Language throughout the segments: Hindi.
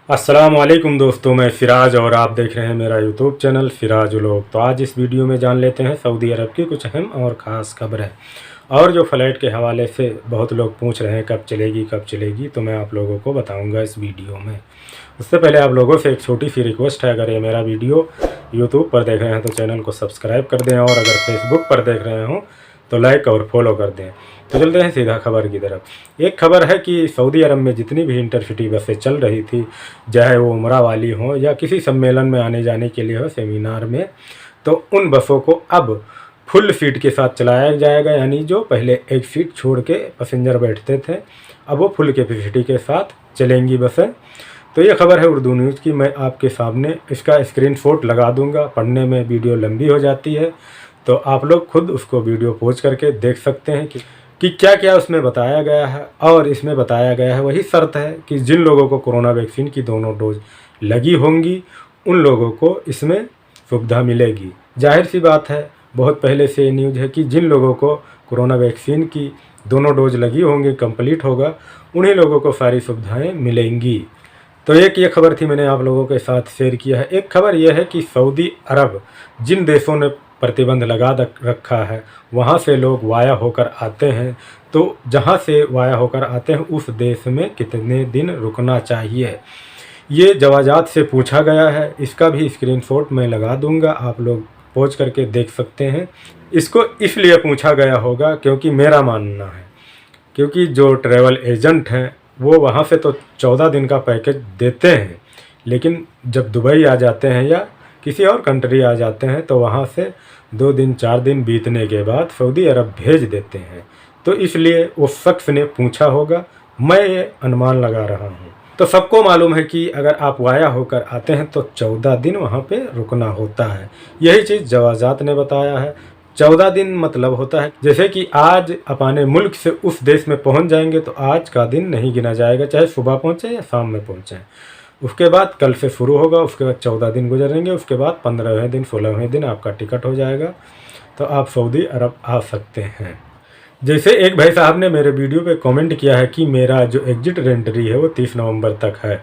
अस्सलाम वालेकुम दोस्तों, मैं फ़िराज और आप देख रहे हैं मेरा यूट्यूब चैनल फ़िराज व्लॉग। तो आज इस वीडियो में जान लेते हैं सऊदी अरब की कुछ अहम और ख़ास खबरें। और जो फ़्लाइट के हवाले से बहुत लोग पूछ रहे हैं कब चलेगी, तो मैं आप लोगों को बताऊंगा इस वीडियो में। उससे पहले आप लोगों से एक छोटी सी रिक्वेस्ट है, अगर ये मेरा वीडियो यूट्यूब पर देख रहे हैं तो चैनल को सब्सक्राइब कर दें, और अगर फेसबुक पर देख रहे हों तो लाइक और फॉलो कर दें। तो चलते हैं सीधा खबर की तरफ। एक खबर है कि सऊदी अरब में जितनी भी इंटरसिटी बसें चल रही थी, चाहे वो उम्रा वाली हों या किसी सम्मेलन में आने जाने के लिए हो, सेमिनार में, तो उन बसों को अब फुल सीट के साथ चलाया जाएगा। यानी जो पहले एक सीट छोड़ के पैसेंजर बैठते थे, अब वो फुल कैपेसिटी के साथ चलेंगी बसें। तो ये खबर है उर्दू न्यूज़ की। मैं आपके सामने इसका स्क्रीनशॉट लगा दूंगा। पढ़ने में वीडियो लंबी हो जाती है, तो आप लोग खुद उसको वीडियो पॉज करके देख सकते हैं कि क्या क्या उसमें बताया गया है। और इसमें बताया गया है वही शर्त है कि जिन लोगों को कोरोना वैक्सीन की दोनों डोज लगी होंगी उन लोगों को इसमें सुविधा मिलेगी। जाहिर सी बात है, बहुत पहले से ये न्यूज़ है कि जिन लोगों को कोरोना वैक्सीन की दोनों डोज लगी होंगी, कंप्लीट होगा, उन्हीं लोगों को सारी सुविधाएँ मिलेंगी। तो एक ये खबर थी, मैंने आप लोगों के साथ शेयर किया है। एक खबर यह है कि सऊदी अरब जिन देशों ने प्रतिबंध लगा रखा है, वहाँ से लोग वाया होकर आते हैं, तो जहाँ से वाया होकर आते हैं उस देश में कितने दिन रुकना चाहिए, ये जवाजात से पूछा गया है। इसका भी स्क्रीनशॉट मैं लगा दूंगा, आप लोग पॉज करके देख सकते हैं। इसको इसलिए पूछा गया होगा क्योंकि मेरा मानना है, क्योंकि जो ट्रैवल एजेंट हैं वो वहाँ से तो 14 दिन का पैकेज देते हैं, लेकिन जब दुबई आ जाते हैं या किसी और कंट्री आ जाते हैं तो वहाँ से 2 दिन 4 दिन बीतने के बाद सऊदी अरब भेज देते हैं। तो इसलिए उस शख्स ने पूछा होगा, मैं ये अनुमान लगा रहा हूँ। तो सबको मालूम है कि अगर आप वाया होकर आते हैं तो 14 दिन वहाँ पे रुकना होता है। यही चीज़ जवाजात ने बताया है। 14 दिन मतलब होता है जैसे कि आज अपने मुल्क से उस देश में पहुँच जाएंगे तो आज का दिन नहीं गिना जाएगा, चाहे सुबह पहुँचे या शाम में पहुँचें। उसके बाद कल से शुरू होगा, उसके बाद 14 दिन गुजरेंगे, उसके बाद 15वें दिन 16वें दिन आपका टिकट हो जाएगा, तो आप सऊदी अरब आ सकते हैं। जैसे एक भाई साहब ने मेरे वीडियो पे कमेंट किया है कि मेरा जो एग्जिट एंट्री है वो 30 नवंबर तक है।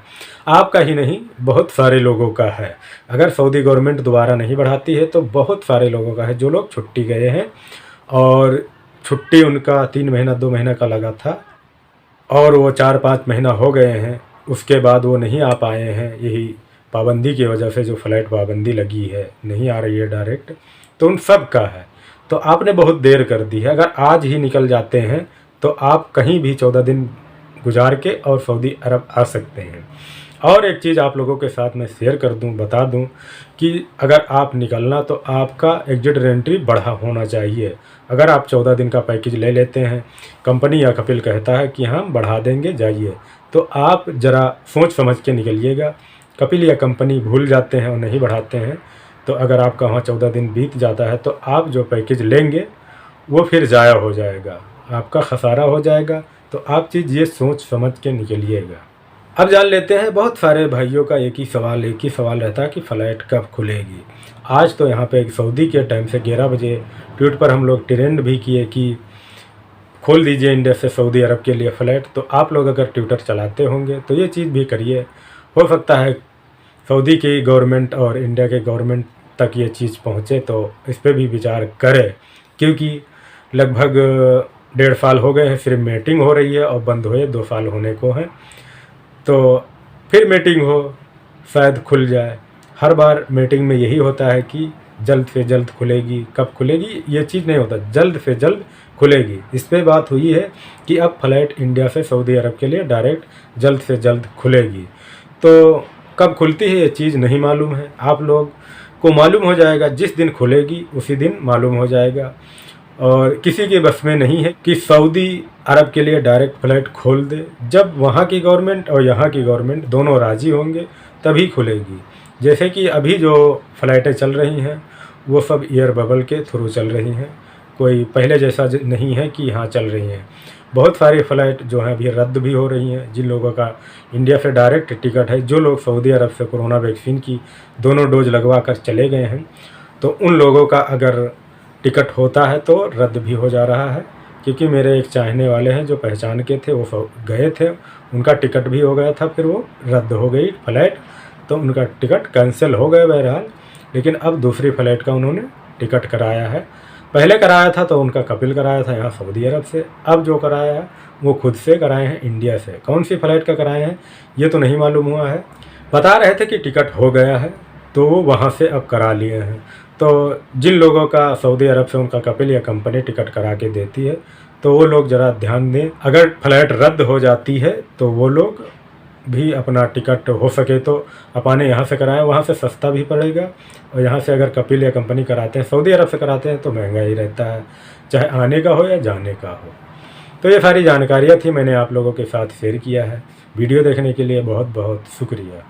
आपका ही नहीं, बहुत सारे लोगों का है। अगर सऊदी गवर्नमेंट दोबारा नहीं बढ़ाती है तो बहुत सारे लोगों का है, जो लोग छुट्टी गए हैं और छुट्टी उनका 3 महीना 2 महीना का लगा था और वो 4-5 महीना हो गए हैं, उसके बाद वो नहीं आ पाए हैं। यही पाबंदी की वजह से, जो फ़्लाइट पाबंदी लगी है, नहीं आ रही है डायरेक्ट, तो उन सब का है। तो आपने बहुत देर कर दी है। अगर आज ही निकल जाते हैं तो आप कहीं भी 14 दिन गुजार के और सऊदी अरब आ सकते हैं। और एक चीज़ आप लोगों के साथ मैं शेयर कर दूं, बता दूं कि अगर आप निकलना तो आपका एग्जिट एंट्री बढ़ा होना चाहिए। अगर आप 14 दिन का पैकेज ले लेते हैं, कंपनी या कपिल कहता है कि हम बढ़ा देंगे जाइए, तो आप ज़रा सोच समझ के निकलिएगा। कपिल या कंपनी भूल जाते हैं और नहीं बढ़ाते हैं, तो अगर आपका वहाँ 14 दिन बीत जाता है तो आप जो पैकेज लेंगे वो फिर ज़ाया हो जाएगा, आपका खसारा हो जाएगा। तो आप चीज़ ये सोच समझ के निकलिएगा। अब जान लेते हैं, बहुत सारे भाइयों का एक ही सवाल रहता है कि फ़्लाइट कब खुलेगी। आज तो यहाँ पे सऊदी के टाइम से 11 बजे ट्वीट पर हम लोग ट्रेंड भी किए कि खोल दीजिए इंडिया से सऊदी अरब के लिए फ़्लाइट। तो आप लोग अगर ट्विटर चलाते होंगे तो ये चीज़ भी करिए। हो सकता है सऊदी की गवर्नमेंट और इंडिया के गवर्नमेंट तक ये चीज़ पहुँचे, तो इस पर भी विचार करें, क्योंकि लगभग 1.5 साल हो गए हैं, सिर्फ मीटिंग हो रही है और बंद हुए 2 साल होने को हैं। तो फिर मीटिंग हो, शायद खुल जाए। हर बार मीटिंग में यही होता है कि जल्द से जल्द खुलेगी, कब खुलेगी ये चीज़ नहीं होता, जल्द से जल्द खुलेगी। इस पर बात हुई है कि अब फ़्लाइट इंडिया से सऊदी अरब के लिए डायरेक्ट जल्द से जल्द खुलेगी। तो कब खुलती है ये चीज़ नहीं मालूम है, आप लोग को मालूम हो जाएगा। जिस दिन खुलेगी उसी दिन मालूम हो जाएगा। और किसी के बस में नहीं है कि सऊदी अरब के लिए डायरेक्ट फ़्लाइट खोल दे। जब वहाँ की गवर्नमेंट और यहाँ की गवर्नमेंट दोनों राज़ी होंगे तभी खुलेगी। जैसे कि अभी जो फ़्लाइटें चल रही हैं वो सब एयर बबल के थ्रू चल रही हैं, कोई पहले जैसा नहीं है कि यहाँ चल रही हैं। बहुत सारी फ़्लाइट जो हैं अभी रद्द भी हो रही हैं। जिन लोगों का इंडिया से डायरेक्ट टिकट है, जो लोग सऊदी अरब से कोरोना वैक्सीन की दोनों डोज लगवा कर चले गए हैं, तो उन लोगों का अगर टिकट होता है तो रद्द भी हो जा रहा है। क्योंकि मेरे एक चाहने वाले हैं जो पहचान के थे, वो गए थे, उनका टिकट भी हो गया था, फिर वो रद्द हो गई फ़्लाइट, तो उनका टिकट कैंसिल हो गया बहरहाल। लेकिन अब दूसरी फ़्लाइट का उन्होंने टिकट कराया है। पहले कराया था तो उनका कपिल कराया था यहाँ सऊदी अरब से, अब जो कराया है वो खुद से कराए हैं इंडिया से। कौन सी फ़्लाइट का कराए हैं ये तो नहीं मालूम हुआ है। बता रहे थे कि टिकट हो गया है तो वो वहाँ से अब करा लिए हैं। तो जिन लोगों का सऊदी अरब से उनका कपिल या कंपनी टिकट करा के देती है तो वो लोग ज़रा ध्यान दें, अगर फ़्लाइट रद्द हो जाती है तो वो लोग भी अपना टिकट हो सके तो अपने यहाँ से कराएं, वहाँ से सस्ता भी पड़ेगा। और यहाँ से अगर कपिल या कंपनी कराते हैं, सऊदी अरब से कराते हैं तो महंगा ही रहता है, चाहे आने का हो या जाने का हो। तो ये सारी जानकारियाँ थी, मैंने आप लोगों के साथ शेयर किया है। वीडियो देखने के लिए बहुत बहुत शुक्रिया।